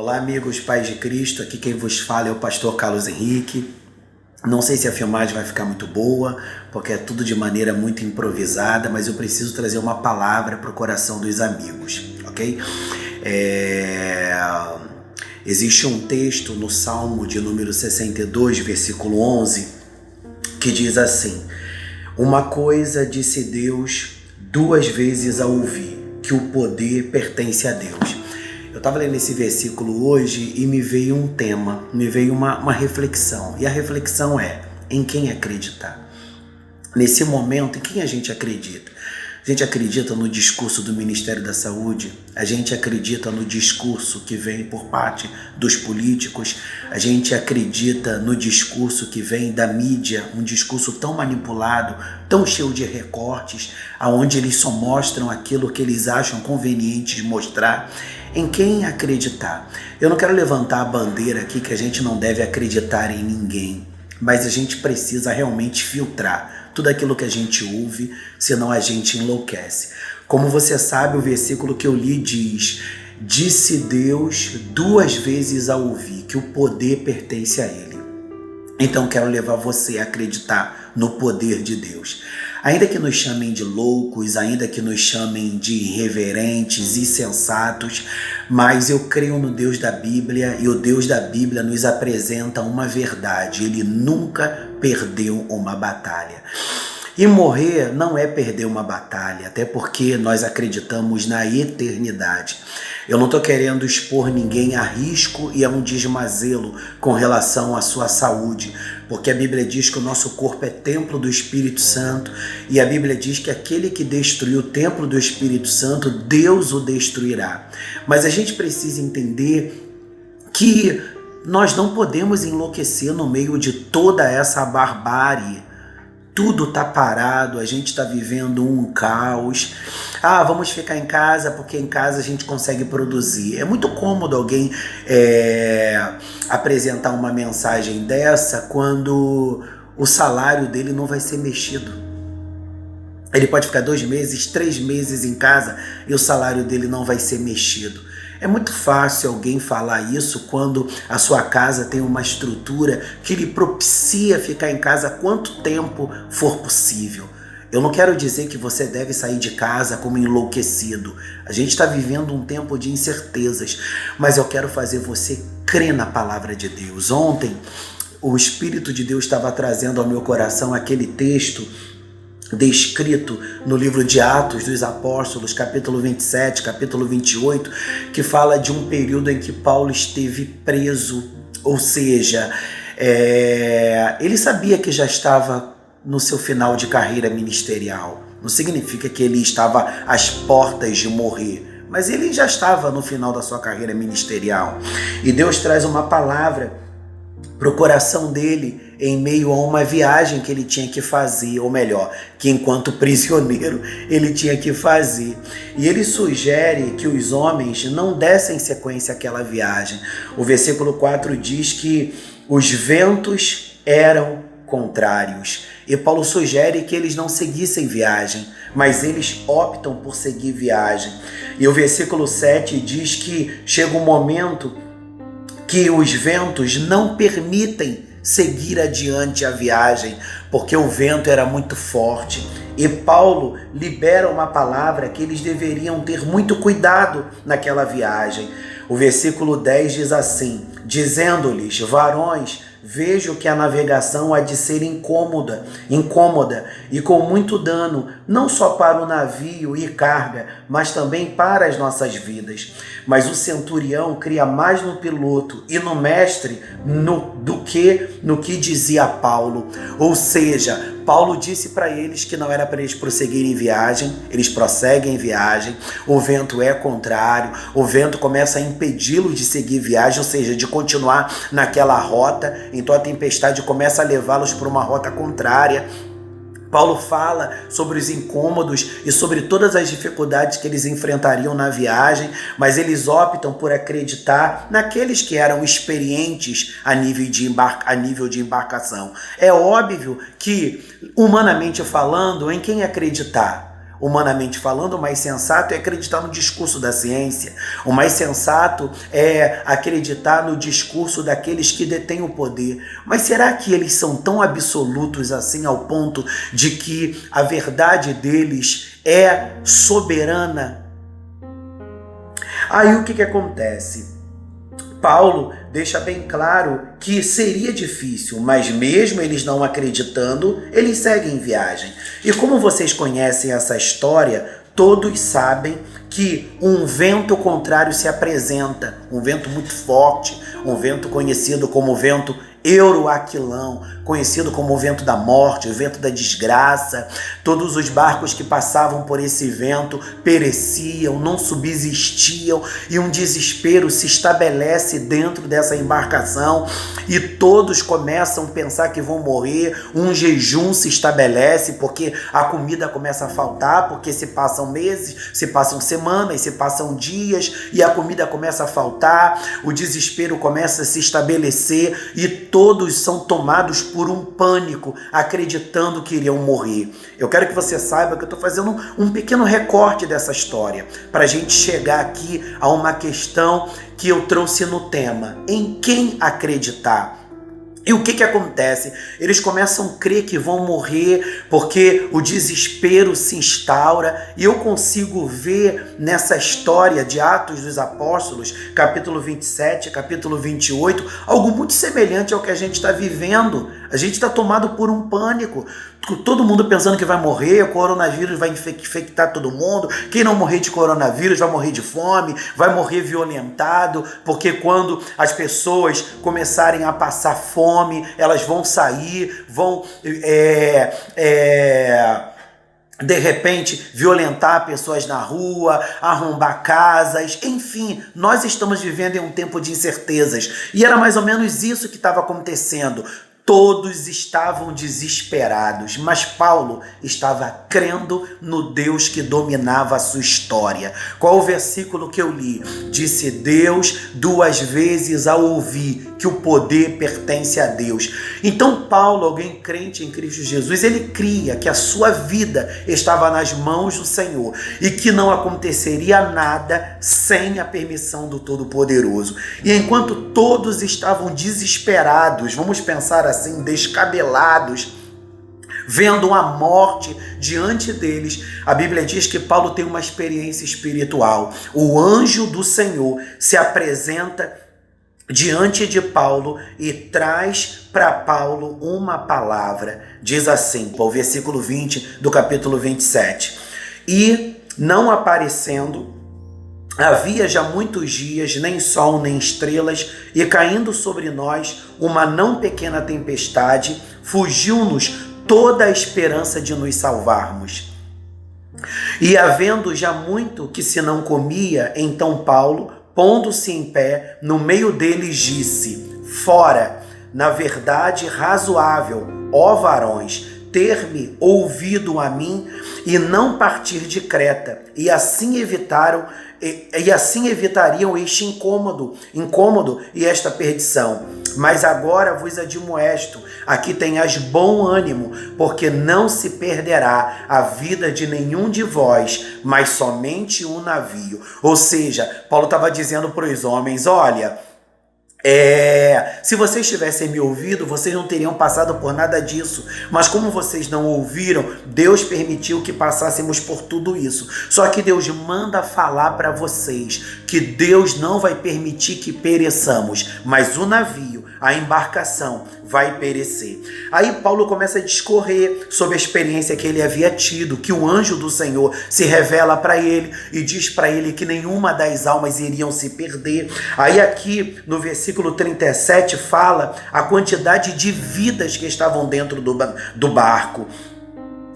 Olá, amigos, pais de Cristo, aqui quem vos fala é o pastor Carlos Henrique. Não sei se a filmagem vai ficar muito boa, porque é tudo de maneira muito improvisada, mas eu preciso trazer uma palavra para o coração dos amigos, ok? Existe um texto no Salmo de número 62, versículo 11, que diz assim: uma coisa disse Deus 2 vezes a ouvir, que o poder pertence a Deus. Eu estava lendo esse versículo hoje e me veio um tema, me veio uma reflexão. E a reflexão é: em quem acreditar? Nesse momento, em quem a gente acredita? A gente acredita no discurso do Ministério da Saúde, a gente acredita no discurso que vem por parte dos políticos, a gente acredita no discurso que vem da mídia, um discurso tão manipulado, tão cheio de recortes, aonde eles só mostram aquilo que eles acham conveniente mostrar. Em quem acreditar? Eu não quero levantar a bandeira aqui que a gente não deve acreditar em ninguém, mas a gente precisa realmente filtrar tudo aquilo que a gente ouve, senão a gente enlouquece. Como você sabe, o versículo que eu li diz: disse Deus 2 vezes a ouvir, que o poder pertence a Ele. Então quero levar você a acreditar no poder de Deus. Ainda que nos chamem de loucos, ainda que nos chamem de irreverentes, insensatos, mas eu creio no Deus da Bíblia, e o Deus da Bíblia nos apresenta uma verdade: Ele nunca perdeu uma batalha. E morrer não é perder uma batalha, até porque nós acreditamos na eternidade. Eu não estou querendo expor ninguém a risco e a um desmazelo com relação à sua saúde, porque a Bíblia diz que o nosso corpo é templo do Espírito Santo, e a Bíblia diz que aquele que destruiu o templo do Espírito Santo, Deus o destruirá. Mas a gente precisa entender que nós não podemos enlouquecer no meio de toda essa barbárie. Tudo está parado, a gente está vivendo um caos. Vamos ficar em casa porque em casa a gente consegue produzir. É muito cômodo alguém apresentar uma mensagem dessa quando o salário dele não vai ser mexido. Ele pode ficar 2 meses, 3 meses em casa e o salário dele não vai ser mexido. É muito fácil alguém falar isso quando a sua casa tem uma estrutura que lhe propicia ficar em casa quanto tempo for possível. Eu não quero dizer que você deve sair de casa como enlouquecido. A gente está vivendo um tempo de incertezas, mas eu quero fazer você crer na palavra de Deus. Ontem, o Espírito de Deus estava trazendo ao meu coração aquele texto descrito no livro de Atos dos Apóstolos, capítulo 27, capítulo 28, que fala de um período em que Paulo esteve preso, ou seja, ele sabia que já estava no seu final de carreira ministerial. Não significa que ele estava às portas de morrer, mas ele já estava no final da sua carreira ministerial. E Deus traz uma palavra para o coração dele em meio a uma viagem que ele tinha que fazer, ou melhor, que enquanto prisioneiro ele tinha que fazer. E ele sugere que os homens não dessem sequência àquela viagem. O versículo 4 diz que os ventos eram contrários. E Paulo sugere que eles não seguissem viagem, mas eles optam por seguir viagem. E o versículo 7 diz que chega um momento que os ventos não permitem seguir adiante a viagem, porque o vento era muito forte. E Paulo libera uma palavra que eles deveriam ter muito cuidado naquela viagem. O versículo 10 diz assim: dizendo-lhes: varões, vejo que a navegação há de ser incômoda e com muito dano, não só para o navio e carga, mas também para as nossas vidas. Mas o centurião cria mais no piloto e no mestre do que no que dizia Paulo. Ou seja, Paulo disse para eles que não era para eles prosseguirem em viagem, eles prosseguem em viagem, o vento é contrário, o vento começa a impedi-los de seguir viagem, ou seja, de continuar naquela rota, então a tempestade começa a levá-los para uma rota contrária. Paulo fala sobre os incômodos e sobre todas as dificuldades que eles enfrentariam na viagem, mas eles optam por acreditar naqueles que eram experientes a nível de embarcação. É óbvio que, humanamente falando, em quem acreditar? humanamente falando, o mais sensato é acreditar no discurso da ciência. O mais sensato é acreditar no discurso daqueles que detêm o poder. Mas será que eles são tão absolutos assim ao ponto de que a verdade deles é soberana? Aí o que acontece? Paulo deixa bem claro que seria difícil, mas mesmo eles não acreditando, eles seguem em viagem. E como vocês conhecem essa história, todos sabem que um vento contrário se apresenta, um vento muito forte, um vento conhecido como vento Euroaquilão, conhecido como o vento da morte, o vento da desgraça. Todos os barcos que passavam por esse vento pereciam, não subsistiam, e um desespero se estabelece dentro dessa embarcação e todos começam a pensar que vão morrer. Um jejum se estabelece porque a comida começa a faltar, porque se passam meses, se passam semanas, se passam dias e a comida começa a faltar. O desespero começa a se estabelecer e todos são tomados por um pânico, acreditando que iriam morrer. Eu quero que você saiba que eu estou fazendo um pequeno recorte dessa história, para a gente chegar aqui a uma questão que eu trouxe no tema: em quem acreditar? E o que acontece? Eles começam a crer que vão morrer porque o desespero se instaura, e eu consigo ver nessa história de Atos dos Apóstolos, capítulo 27, capítulo 28, algo muito semelhante ao que a gente está vivendo. A gente está tomado por um pânico, todo mundo pensando que vai morrer, o coronavírus vai infectar todo mundo, quem não morrer de coronavírus vai morrer de fome, vai morrer violentado, porque quando as pessoas começarem a passar fome, elas vão sair, vão de repente violentar pessoas na rua, arrombar casas, enfim, nós estamos vivendo em um tempo de incertezas, e era mais ou menos isso que estava acontecendo. Todos estavam desesperados, mas Paulo estava crendo no Deus que dominava a sua história. Qual o versículo que eu li? Disse Deus 2 vezes ao ouvir que o poder pertence a Deus. Então Paulo, alguém crente em Cristo Jesus, ele cria que a sua vida estava nas mãos do Senhor e que não aconteceria nada sem a permissão do Todo-Poderoso. E enquanto todos estavam desesperados, vamos pensar assim, descabelados, vendo a morte diante deles, a Bíblia diz que Paulo tem uma experiência espiritual. O anjo do Senhor se apresenta diante de Paulo e traz para Paulo uma palavra. Diz assim, o versículo 20 do capítulo 27. E não aparecendo, havia já muitos dias, nem sol nem estrelas, e caindo sobre nós uma não pequena tempestade, fugiu-nos toda a esperança de nos salvarmos. E havendo já muito que se não comia, então Paulo, pondo-se em pé, no meio deles disse: fora, na verdade razoável, ó varões, ter-me ouvido a mim e não partir de Creta, e assim evitariam este incômodo e esta perdição. Mas agora vos admoesto, aqui tenhas bom ânimo, porque não se perderá a vida de nenhum de vós, mas somente um navio. Ou seja, Paulo estava dizendo para os homens: olha, se vocês tivessem me ouvido, vocês não teriam passado por nada disso. Mas como vocês não ouviram, Deus permitiu que passássemos por tudo isso. Só que Deus manda falar para vocês que Deus não vai permitir que pereçamos, mas o navio, a embarcação, vai perecer. Aí Paulo começa a discorrer sobre a experiência que ele havia tido, que o anjo do Senhor se revela para ele e diz para ele que nenhuma das almas iriam se perder. Aí aqui no versículo 37 fala a quantidade de vidas que estavam dentro do barco.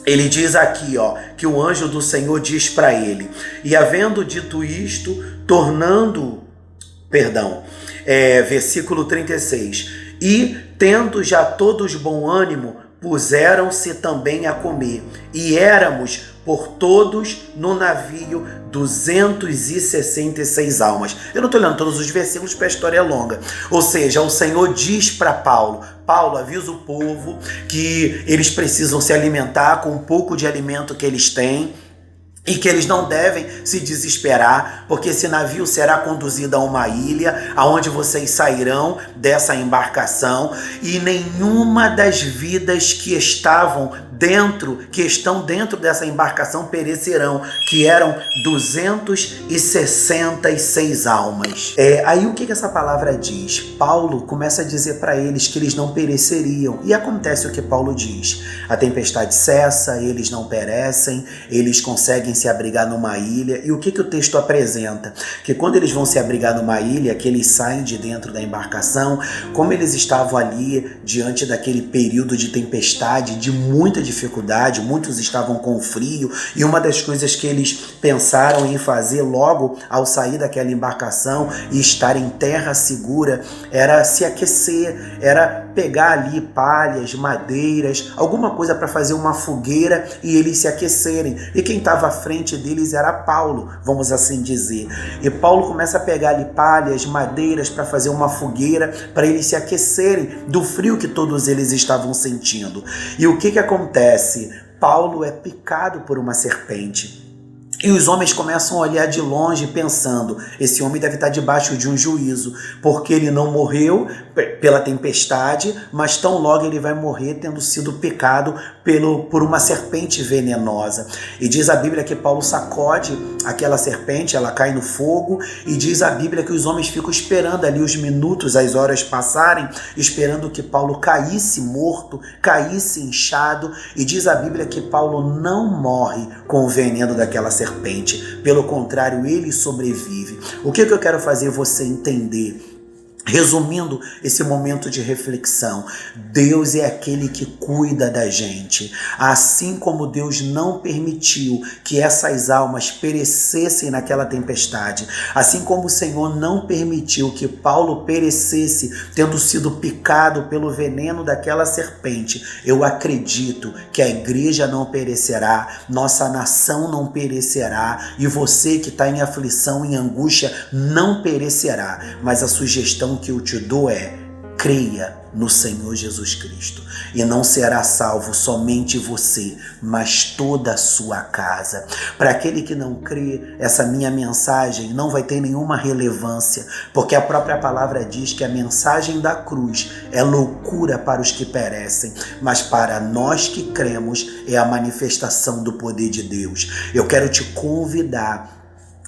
Ele diz aqui, que o anjo do Senhor diz para ele: e havendo dito isto, versículo 36, e tendo já todos bom ânimo, puseram-se também a comer, e éramos por todos no navio 266 almas. Eu não estou lendo todos os versículos porque a história é longa. Ou seja, o Senhor diz para Paulo: Paulo, avisa o povo que eles precisam se alimentar com um pouco de alimento que eles têm. e que eles não devem se desesperar, porque esse navio será conduzido a uma ilha, aonde vocês sairão dessa embarcação, e nenhuma das vidas que estão dentro dessa embarcação perecerão, que eram 266 almas. Aí o que essa palavra diz? Paulo começa a dizer para eles que eles não pereceriam, e acontece o que Paulo diz: a tempestade cessa, eles não perecem, eles conseguem se abrigar numa ilha. E o que o texto apresenta? Que quando eles vão se abrigar numa ilha, que eles saem de dentro da embarcação, como eles estavam ali diante daquele período de tempestade, de muita dificuldade, muitos estavam com frio, e uma das coisas que eles pensaram em fazer logo ao sair daquela embarcação e estar em terra segura era se aquecer, era pegar ali palhas, madeiras, alguma coisa para fazer uma fogueira e eles se aquecerem. E quem estava à frente deles era Paulo, vamos assim dizer. E Paulo começa a pegar ali palhas, madeiras para fazer uma fogueira, para eles se aquecerem do frio que todos eles estavam sentindo. E o que acontece? Paulo é picado por uma serpente. E os homens começam a olhar de longe pensando: esse homem deve estar debaixo de um juízo, porque ele não morreu pela tempestade, mas tão logo ele vai morrer tendo sido picado por uma serpente venenosa. E diz a Bíblia que Paulo sacode aquela serpente, ela cai no fogo, e diz a Bíblia que os homens ficam esperando ali os minutos, as horas passarem, esperando que Paulo caísse morto, caísse inchado, e diz a Bíblia que Paulo não morre com o veneno daquela serpente, pelo contrário, ele sobrevive. O que eu quero fazer você entender? Resumindo esse momento de reflexão, Deus é aquele que cuida da gente. Assim como Deus não permitiu que essas almas perecessem naquela tempestade, assim como o Senhor não permitiu que Paulo perecesse tendo sido picado pelo veneno daquela serpente, eu acredito que a igreja não perecerá, nossa nação não perecerá, e você que está em aflição, em angústia, não perecerá. Mas a sugestão que eu te dou é: creia no Senhor Jesus Cristo, e não será salvo somente você, mas toda a sua casa. Para aquele que não crê, essa minha mensagem não vai ter nenhuma relevância, porque a própria palavra diz que a mensagem da cruz é loucura para os que perecem, mas para nós que cremos é a manifestação do poder de Deus. Eu quero te convidar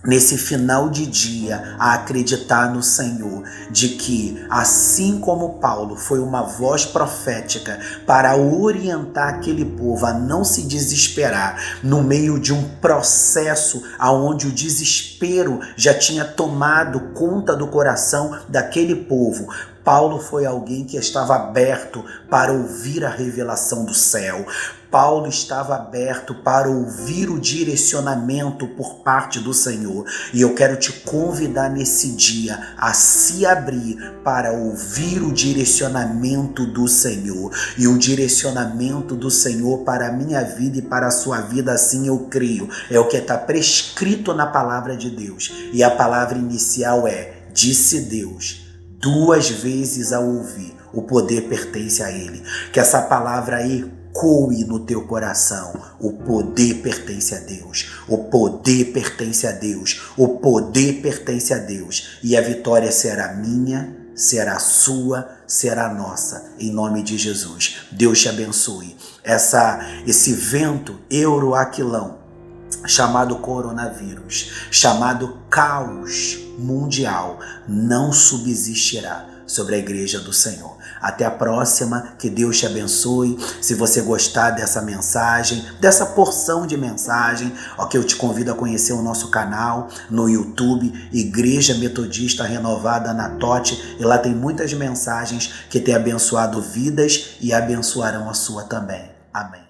nesse final de dia a acreditar no Senhor, de que assim como Paulo foi uma voz profética para orientar aquele povo a não se desesperar no meio de um processo aonde o desespero já tinha tomado conta do coração daquele povo, Paulo foi alguém que estava aberto para ouvir a revelação do céu. Paulo estava aberto para ouvir o direcionamento por parte do Senhor. E eu quero te convidar nesse dia a se abrir para ouvir o direcionamento do Senhor. E o direcionamento do Senhor para a minha vida e para a sua vida, assim eu creio, é o que está prescrito na palavra de Deus. E a palavra inicial é: disse Deus. 2 vezes ao ouvir, o poder pertence a Ele. Que essa palavra ecoe no teu coração: o poder pertence a Deus, o poder pertence a Deus, o poder pertence a Deus. E a vitória será minha, será sua, será nossa, em nome de Jesus. Deus te abençoe. Esse vento euroaquilão, chamado coronavírus, chamado caos mundial, não subsistirá sobre a igreja do Senhor. Até a próxima, que Deus te abençoe. Se você gostar dessa mensagem, dessa porção de mensagem, eu te convido a conhecer o nosso canal no YouTube, Igreja Metodista Renovada Anatote, e lá tem muitas mensagens que têm abençoado vidas e abençoarão a sua também. Amém.